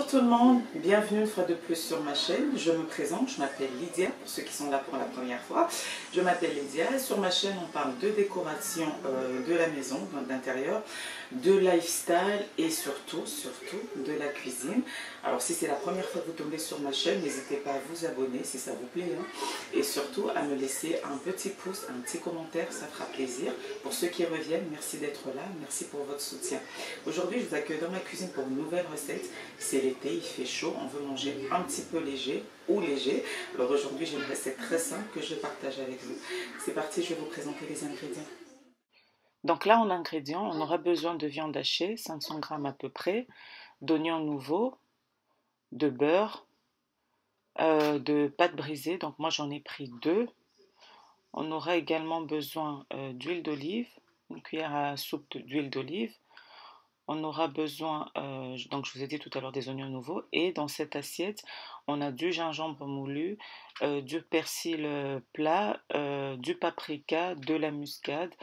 Bonjour tout le monde, bienvenue une fois de plus sur ma chaîne. Je me présente, je m'appelle Lydia, pour ceux qui sont là pour la première fois. Je m'appelle Lydia et sur ma chaîne on parle de décoration de la maison, d'intérieur, de lifestyle et surtout de la cuisine. Alors si c'est la première fois que vous tombez sur ma chaîne, n'hésitez pas à vous abonner si ça vous plaît. Et surtout à me laisser un petit pouce, un petit commentaire, ça fera plaisir. Pour ceux qui reviennent, merci d'être là, merci pour votre soutien. Aujourd'hui je vous accueille dans ma cuisine pour une nouvelle recette. C'est l'été, il fait chaud, on veut manger un petit peu léger ou léger. Alors aujourd'hui j'ai une recette très simple que je partage avec vous. C'est parti, je vais vous présenter les ingrédients. Donc là en ingrédients, on aura besoin de viande hachée, 500 g à peu près, d'oignons nouveaux, de beurre, de pâte brisée, donc moi j'en ai pris 2. On aura également besoin d'huile d'olive, une cuillère à soupe d'huile d'olive. On aura besoin, donc je vous ai dit tout à l'heure, des oignons nouveaux. Et dans cette assiette, on a du gingembre moulu, du persil plat, du paprika, de la muscade,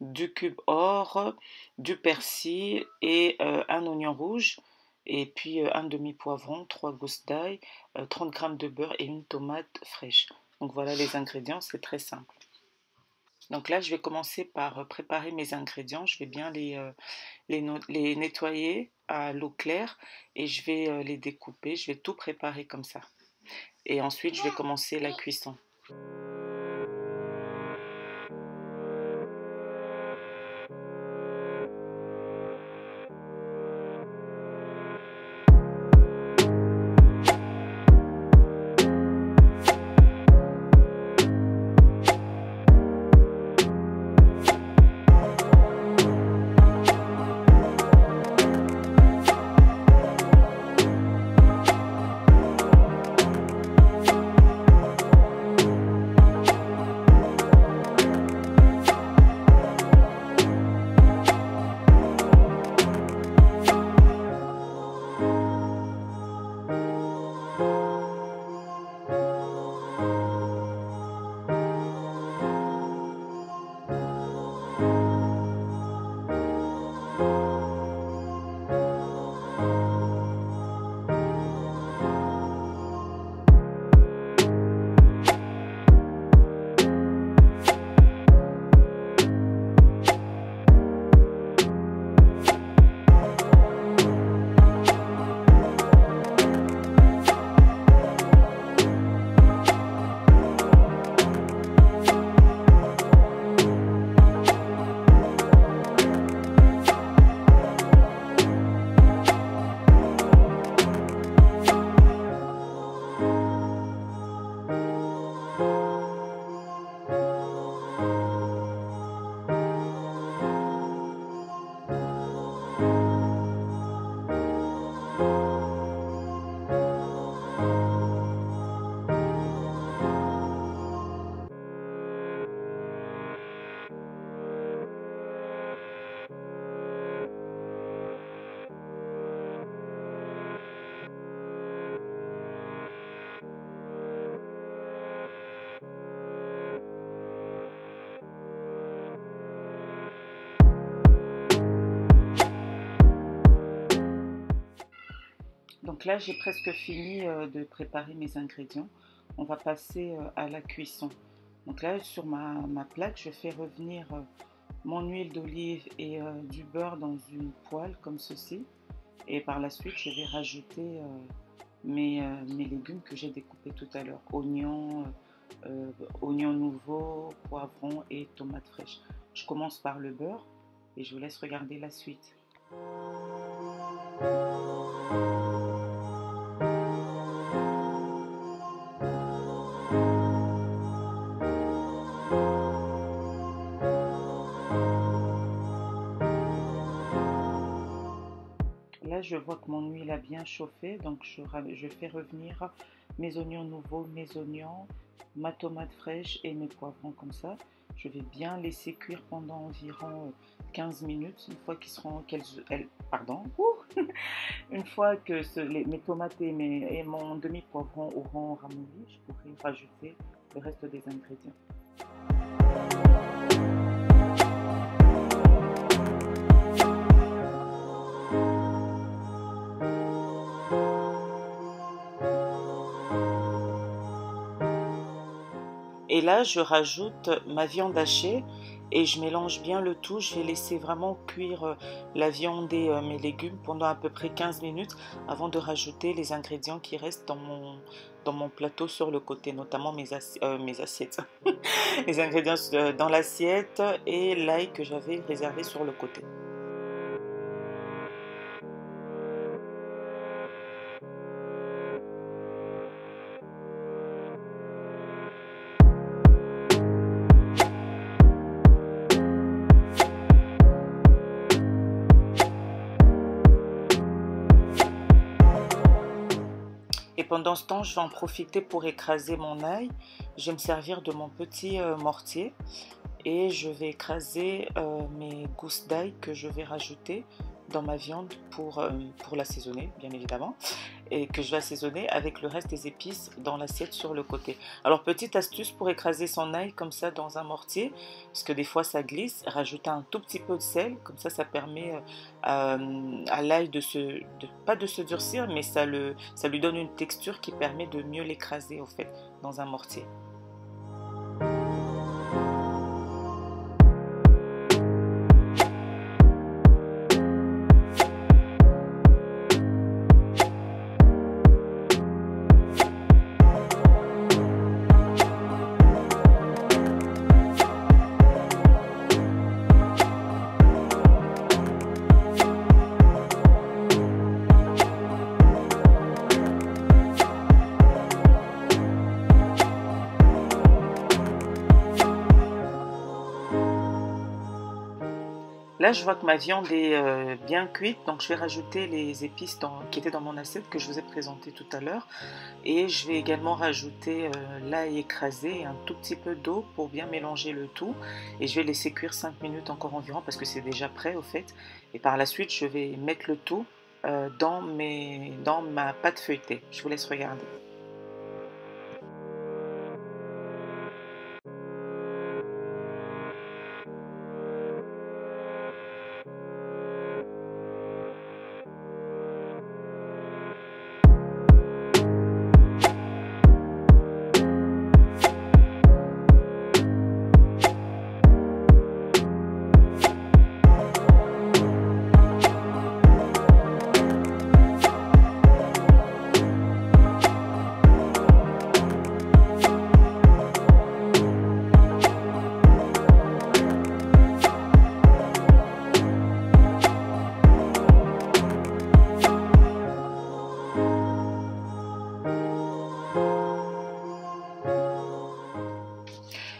du cube or, du persil et un oignon rouge. Et puis un demi-poivron, 3 gousses d'ail, 30 g de beurre et une tomate fraîche. Donc voilà les ingrédients, c'est très simple. Donc là, je vais commencer par préparer mes ingrédients. Je vais bien les nettoyer à l'eau claire et je vais les découper. Je vais tout préparer comme ça. Et ensuite, je vais commencer la cuisson. Donc là, j'ai presque fini de préparer mes ingrédients. On va passer à la cuisson. Donc là, sur ma plaque, je fais revenir mon huile d'olive et du beurre dans une poêle comme ceci. Et par la suite, je vais rajouter mes légumes que j'ai découpés tout à l'heure. Oignons nouveaux, poivrons et tomates fraîches. Je commence par le beurre et je vous laisse regarder la suite. Là, je vois que mon huile a bien chauffé, donc je fais revenir mes oignons nouveaux, mes oignons, ma tomate fraîche et mes poivrons comme ça. Je vais bien laisser cuire pendant environ 15 minutes. Une fois qu'ils seront, une fois que mes tomates et mon demi-poivron auront ramolli, je pourrai rajouter le reste des ingrédients. Et là, je rajoute ma viande hachée et je mélange bien le tout. Je vais laisser vraiment cuire la viande et mes légumes pendant à peu près 15 minutes avant de rajouter les ingrédients qui restent dans mon plateau sur le côté, notamment mes assiettes, les ingrédients dans l'assiette et l'ail que j'avais réservé sur le côté. Et pendant ce temps, je vais en profiter pour écraser mon ail. Je vais me servir de mon petit mortier et je vais écraser mes gousses d'ail que je vais rajouter dans ma viande pour l'assaisonner, bien évidemment, et que je vais assaisonner avec le reste des épices dans l'assiette sur le côté. Alors, petite astuce pour écraser son ail comme ça dans un mortier, parce que des fois ça glisse, rajouter un tout petit peu de sel, comme ça permet à l'ail pas de se durcir, mais ça lui donne une texture qui permet de mieux l'écraser au fait dans un mortier. Là, je vois que ma viande est bien cuite, donc je vais rajouter les épices qui étaient dans mon assiette que je vous ai présenté tout à l'heure. Et je vais également rajouter l'ail écrasé et un tout petit peu d'eau pour bien mélanger le tout. Et je vais laisser cuire 5 minutes encore environ parce que c'est déjà prêt au fait. Et par la suite, je vais mettre le tout dans ma pâte feuilletée. Je vous laisse regarder.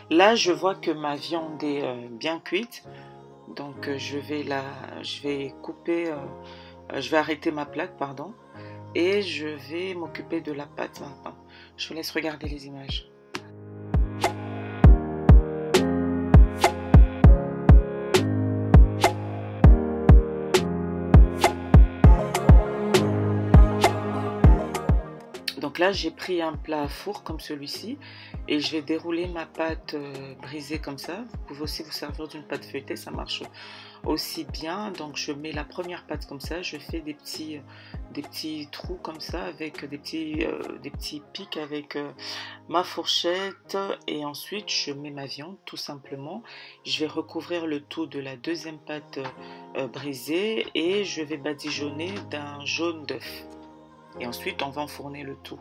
Là, je vois que ma viande est bien cuite, donc je vais couper, je vais arrêter ma plaque, pardon, et je vais m'occuper de la pâte maintenant. Je vous laisse regarder les images. Donc là, j'ai pris un plat à four comme celui-ci et je vais dérouler ma pâte brisée comme ça. Vous pouvez aussi vous servir d'une pâte feuilletée, ça marche aussi bien. Donc je mets la première pâte comme ça, je fais des petits trous comme ça avec des petits pics avec ma fourchette et ensuite je mets ma viande tout simplement. Je vais recouvrir le tout de la deuxième pâte brisée et je vais badigeonner d'un jaune d'œuf. Et ensuite, on va enfourner le tout.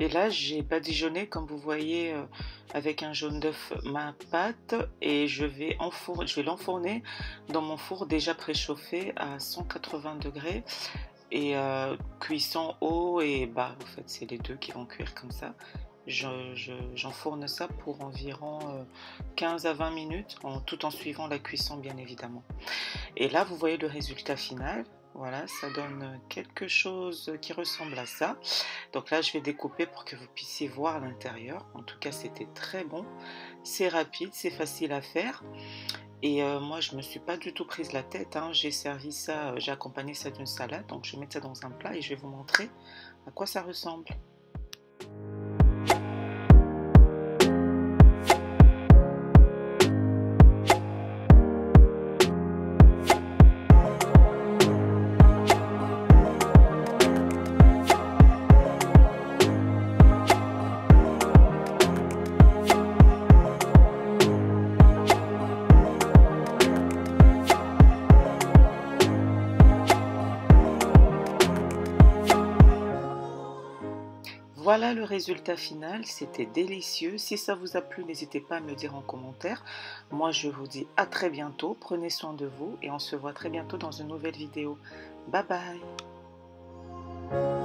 Et là, j'ai badigeonné, comme vous voyez, avec un jaune d'œuf ma pâte et je vais l'enfourner dans mon four déjà préchauffé à 180 degrés et cuisson haut et bas. En fait, c'est les deux qui vont cuire comme ça. J'enfourne ça pour environ 15 à 20 minutes, tout en suivant la cuisson bien évidemment. Et là, vous voyez le résultat final. Voilà, ça donne quelque chose qui ressemble à ça. Donc là, je vais découper pour que vous puissiez voir l'intérieur. En tout cas, c'était très bon. C'est rapide, c'est facile à faire. Et moi, je ne me suis pas du tout prise la tête, hein. J'ai servi ça, j'ai accompagné ça d'une salade. Donc je vais mettre ça dans un plat et je vais vous montrer à quoi ça ressemble. Voilà le résultat final, c'était délicieux. Si ça vous a plu, n'hésitez pas à me dire en commentaire. Moi, je vous dis à très bientôt. Prenez soin de vous et on se voit très bientôt dans une nouvelle vidéo. Bye bye!